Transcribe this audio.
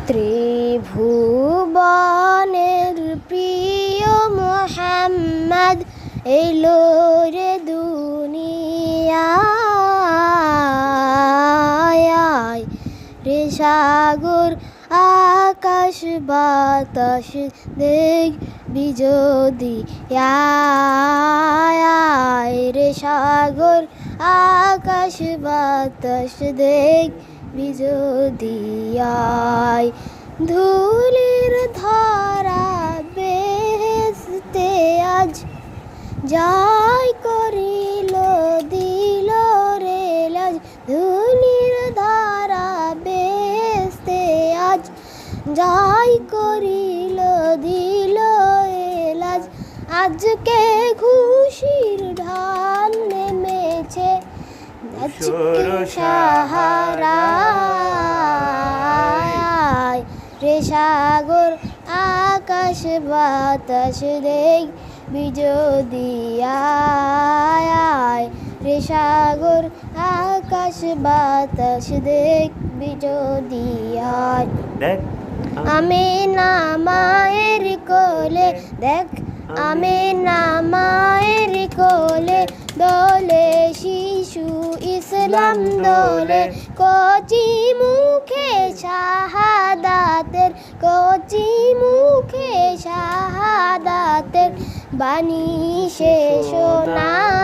ত্রিভুবনের প্রিয় মোহাম্মদ এলো রে দুনিয়ায় রে সাগর আকাশ বাতাস দেখবি যদি রে সাগর আকাশ বাতাস দেখবি যদি ধুলির ধরা বেহেশতে আজ জয় করিল দিল রে লাজ ধুলির ধরা বেহেশতে আজ জয় করিল দিল লাজ আজকে খুশির ঢাল নেমেছে সাহারায় রে সাগর আকাশ বাতাস দেখবি যদি রে সাগর আকাশ বাতাস দেখবি যদি আমি না মায়ের কোলে দেখ আমি না মায়ের কোলে দোলে শিশু ইসলাম দোলে কচি মুখে শাহাদাতের কচি মুখে শাহাদাতের বাণী শেষ শোনায়